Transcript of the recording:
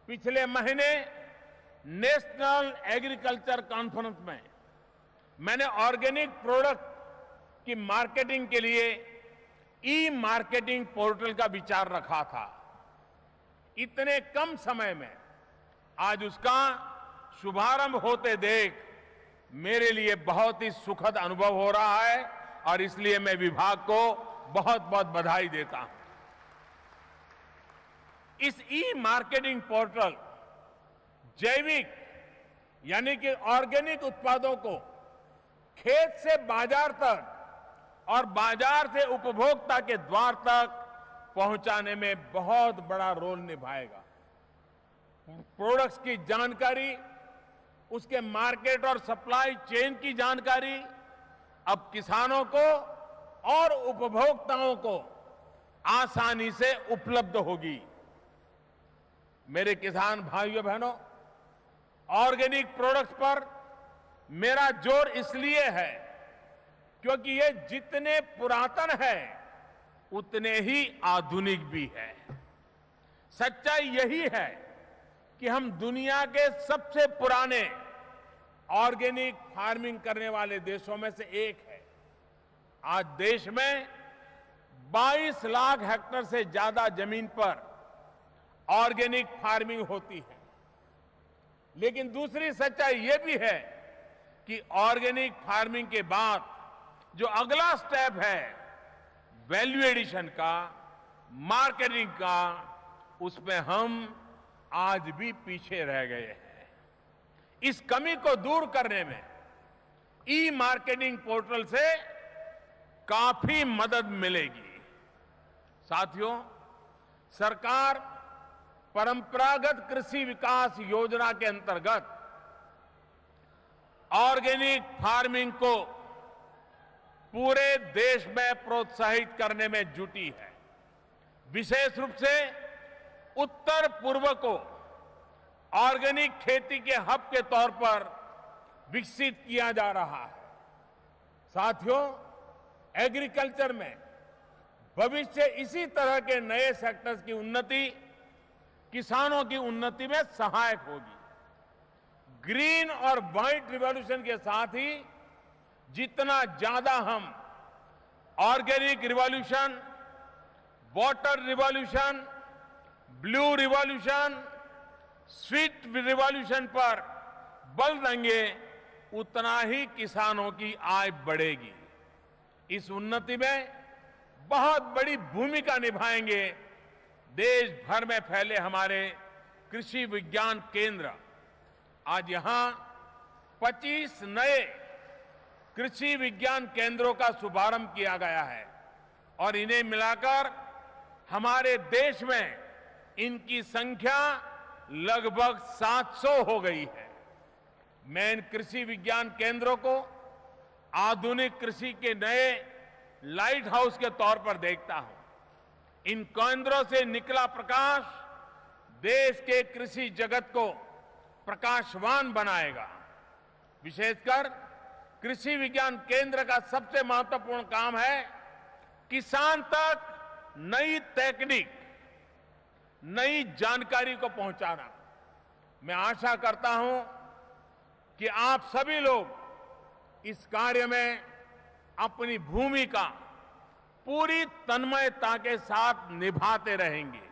पिछले महीने national agriculture conference में मैंने ऑर्गेनिक प्रोडक्ट की मार्केटिंग के लिए ई मार्केटिंग पोर्टल का विचार रखा था। इतने कम समय में आज उसका शुभारंभ होते देख मेरे लिए बहुत ही सुखद अनुभव हो रहा है और इसलिए मैं विभाग को बहुत बहुत बधाई देता हूं। इस ई मार्केटिंग पोर्टल जैविक यानी कि ऑर्गेनिक उत्पादों को खेत से बाजार तक और बाजार से उपभोक्ता के द्वार तक पहुंचाने में बहुत बड़ा रोल निभाएगा। प्रोडक्ट्स की जानकारी, उसके मार्केट और सप्लाई चेन की जानकारी अब किसानों को और उपभोक्ताओं को आसानी से उपलब्ध होगी। मेरे किसान भाइयों बहनों, ऑर्गेनिक प्रोडक्ट्स पर मेरा जोर इसलिए है क्योंकि ये जितने पुरातन है उतने ही आधुनिक भी है। सच्चाई यही है कि हम दुनिया के सबसे पुराने ऑर्गेनिक फार्मिंग करने वाले देशों में से एक है। आज देश में 22 लाख हेक्टेयर से ज्यादा जमीन पर ऑर्गेनिक फार्मिंग होती है। लेकिन दूसरी सच्चाई यह भी है कि ऑर्गेनिक फार्मिंग के बाद जो अगला स्टेप है वैल्यू एडिशन का, मार्केटिंग का, उसमें हम आज भी पीछे रह गए हैं। इस कमी को दूर करने में ई मार्केटिंग पोर्टल से काफी मदद मिलेगी। साथियों, सरकार परंपरागत कृषि विकास योजना के अंतर्गत ऑर्गेनिक फार्मिंग को पूरे देश में प्रोत्साहित करने में जुटी है। विशेष रूप से उत्तर पूर्व को ऑर्गेनिक खेती के हब के तौर पर विकसित किया जा रहा है। साथियों, एग्रीकल्चर में भविष्य इसी तरह के नए सेक्टर्स की उन्नति किसानों की उन्नति में सहायक होगी। ग्रीन और व्हाइट रिवॉल्यूशन के साथ ही जितना ज्यादा हम organic revolution, water revolution, blue revolution, sweet revolution पर बल देंगे उतना ही किसानों की आय बढ़ेगी। इस उन्नति में बहुत बड़ी भूमिका निभाएंगे देश भर में फैले हमारे कृषि विज्ञान केंद्र। आज यहां 25 नए कृषि विज्ञान केंद्रों का शुभारंभ किया गया है और इन्हें मिलाकर हमारे देश में इनकी संख्या लगभग 700 हो गई है। मैं इन कृषि विज्ञान केंद्रों को आधुनिक कृषि के नए लाइट हाउस के तौर पर देखता हूं। इन केंद्रों से निकला प्रकाश देश के कृषि जगत को प्रकाशवान बनाएगा। विशेषकर कृषि विज्ञान केंद्र का सबसे महत्वपूर्ण काम है किसान तक नई तकनीक, नई जानकारी को पहुंचाना। मैं आशा करता हूं कि आप सभी लोग इस कार्य में अपनी भूमिका पूरी तन्मयता के साथ निभाते रहेंगे।